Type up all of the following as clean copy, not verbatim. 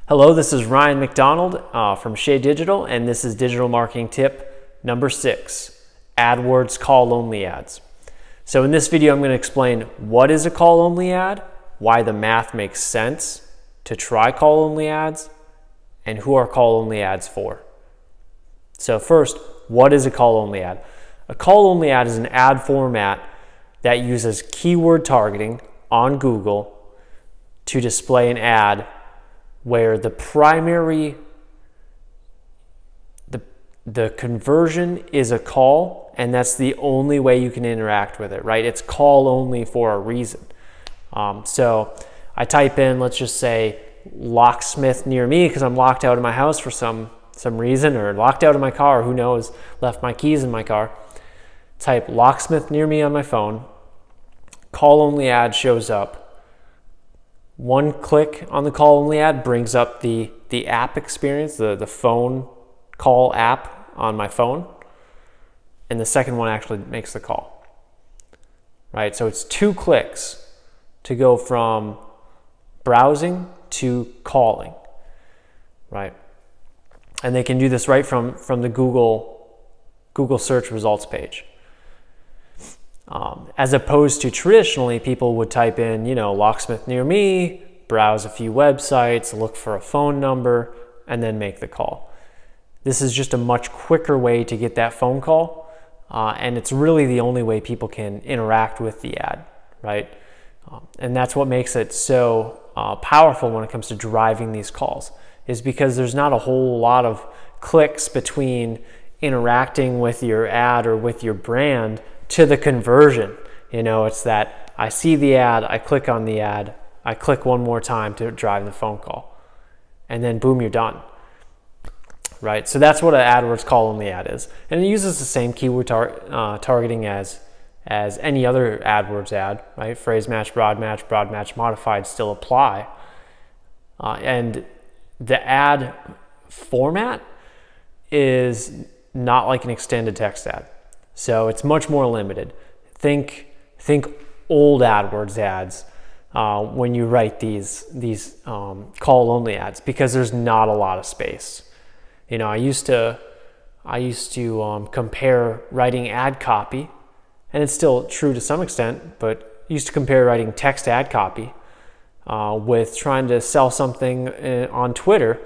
Hello, this is Ryan McDonald from Shea Digital, and this is digital marketing tip number 6, AdWords call-only ads. So in this video, I'm going to explain what is a call-only ad, why the math makes sense to try call-only ads, and who are call-only ads for. So first, what is a call-only ad? A call-only ad is an ad format that uses keyword targeting on Google to display an ad where the primary, the conversion is a call, and that's the only way you can interact with it, right? It's call only for a reason. So I type in, let's just say, locksmith near me because I'm locked out of my house for some reason, or locked out of my car, who knows, left my keys in my car. Type locksmith near me on my phone. Call only ad shows up. One click on the call only ad brings up the app experience, the phone call app on my phone, and the second one actually makes the call, right? So it's 2 clicks to go from browsing to calling, right? And they can do this right from the Google search results page. As opposed to traditionally, people would type in, locksmith near me, browse a few websites, look for a phone number, and then make the call. This is just a much quicker way to get that phone call, and it's really the only way people can interact with the ad, right? And that's what makes it so powerful when it comes to driving these calls, is because there's not a whole lot of clicks between interacting with your ad or with your brand to the conversion. It's that I see the ad, I click on the ad, I click one more time to drive the phone call, and then boom, you're done, right? So that's what an AdWords call-only ad is, and it uses the same keyword targeting as any other AdWords ad, right? Phrase match, broad match modified still apply, and the ad format is not like an extended text ad. So it's much more limited. Think old AdWords ads when you write these call-only ads, because there's not a lot of space. I used to compare writing ad copy, and it's still true to some extent, but I used to compare writing text ad copy with trying to sell something on Twitter,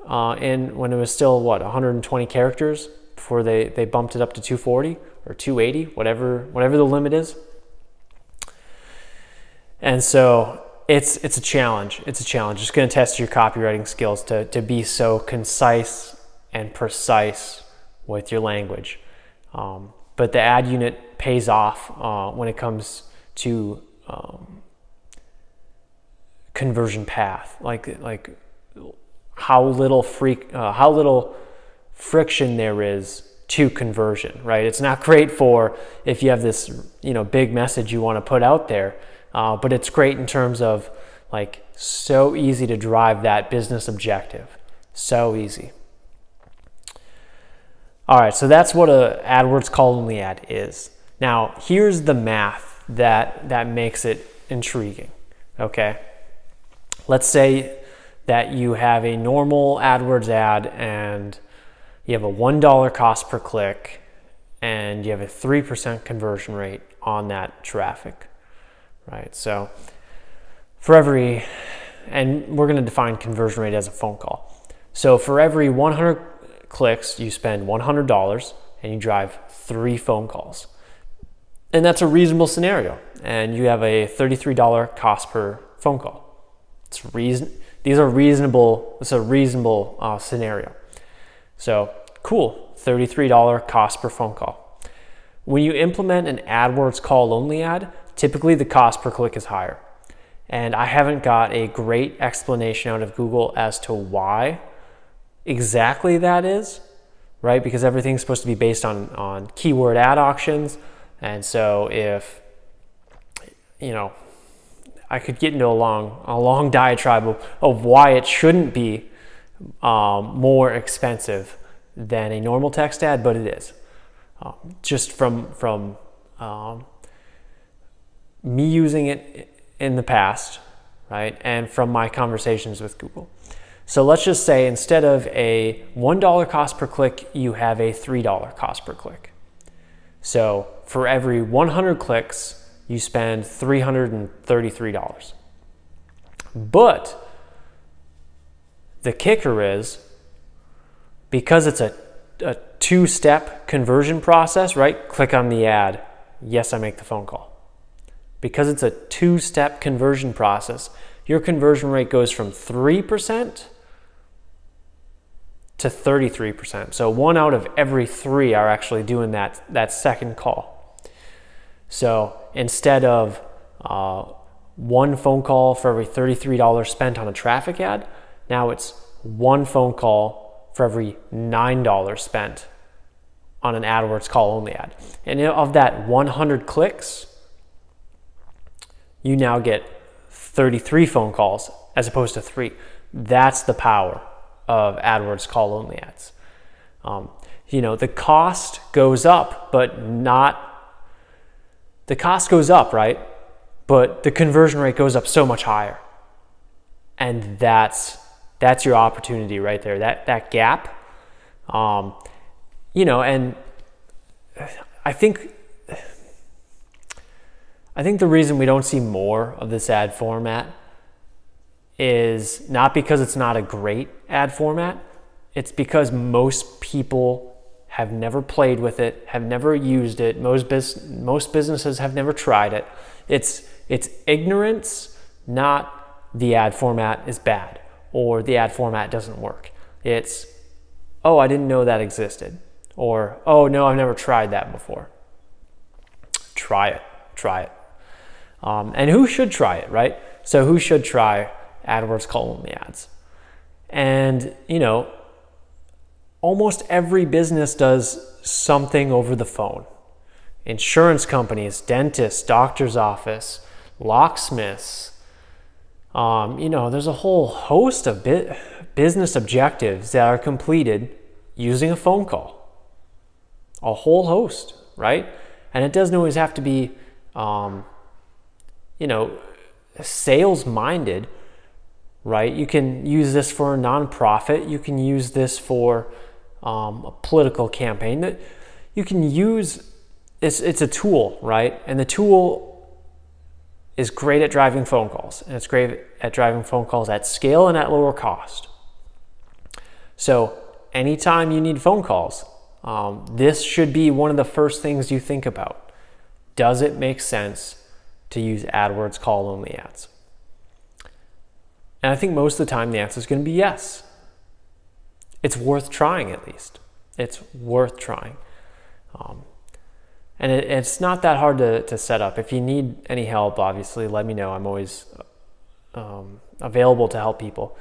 and when it was still 120 characters. Before they bumped it up to 240 or 280, whatever the limit is. And so it's a challenge. It's a challenge. It's going to test your copywriting skills to be so concise and precise with your language. But the ad unit pays off when it comes to conversion path, like how little friction there is to conversion, right? It's not great for if you have this, big message you want to put out there, but it's great in terms of so easy to drive that business objective. So easy. All right, so that's what a AdWords call-only ad is. Now, here's the math that makes it intriguing, okay? Let's say that you have a normal AdWords ad and you have a $1 cost per click, and you have a 3% conversion rate on that traffic, right? So and we're going to define conversion rate as a phone call. So for every 100 clicks, you spend $100 and you drive 3 phone calls. And that's a reasonable scenario. And you have a $33 cost per phone call. It's a reasonable scenario. So cool, $33 cost per phone call. When you implement an AdWords call-only ad, typically the cost per click is higher. And I haven't got a great explanation out of Google as to why exactly that is, right? Because everything's supposed to be based on keyword ad auctions. And so if, I could get into a long diatribe of why it shouldn't be more expensive than a normal text ad, but it is. Just from me using it in the past, right? And from my conversations with Google. So let's just say instead of a $1 cost per click, you have a $3 cost per click. So for every 100 clicks, you spend $333. But the kicker is, because it's a two-step conversion process, right? Click on the ad. Yes, I make the phone call. Because it's a two-step conversion process, your conversion rate goes from 3% to 33%. So 1 out of every 3 are actually doing that second call. So instead of 1 phone call for every $33 spent on a traffic ad, now it's 1 phone call for every $9 spent on an AdWords call only ad. And of that 100 clicks, you now get 33 phone calls as opposed to 3. That's the power of AdWords call only ads. The cost goes up, the cost goes up, right? But the conversion rate goes up so much higher. And that's your opportunity right there, that gap. And I think the reason we don't see more of this ad format is not because it's not a great ad format. It's because most people have never played with it, have never used it. Most businesses have never tried it. It's ignorance, not the ad format is bad or the ad format doesn't work. It's, oh, I didn't know that existed. Or, oh no, I've never tried that before. Try it. And who should try it, right? So who should try AdWords call only ads? And almost every business does something over the phone. Insurance companies, dentists, doctor's office, locksmiths. There's a whole host of business objectives that are completed using a phone call. A whole host, right? And it doesn't always have to be, sales minded, right? You can use this for a nonprofit. You can use this for a political campaign. That you can use. It's a tool, right? And the tool is great at driving phone calls, and it's great at driving phone calls at scale and at lower cost. So anytime you need phone calls, this should be one of the first things you think about. Does it make sense to use AdWords call only ads? And I think most of the time the answer is going to be yes. It's worth trying, at least. It's worth trying. And it's not that hard to set up. If you need any help, obviously, let me know. I'm always available to help people.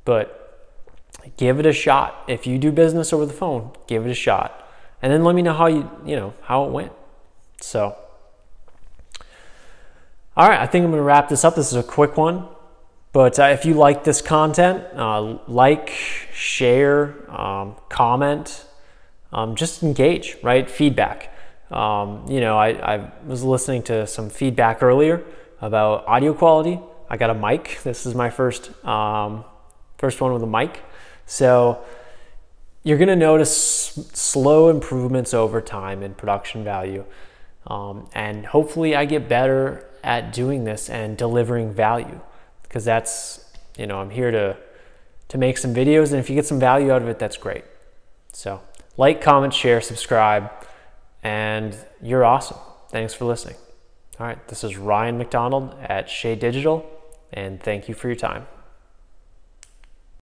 But give it a shot. If you do business over the phone, give it a shot. And then let me know how it went. So, all right, I think I'm going to wrap this up. This is a quick one. But if you like this content, like, share, comment, just engage, right? Feedback. I was listening to some feedback earlier about audio quality. I got a mic. This is my first one with a mic. So you're going to notice slow improvements over time in production value. And hopefully I get better at doing this and delivering value, because that's, I'm here to make some videos, and if you get some value out of it, that's great. So like, comment, share, subscribe, and you're awesome. Thanks for listening. All right, this is Ryan McDonald at Shade Digital, and thank you for your time.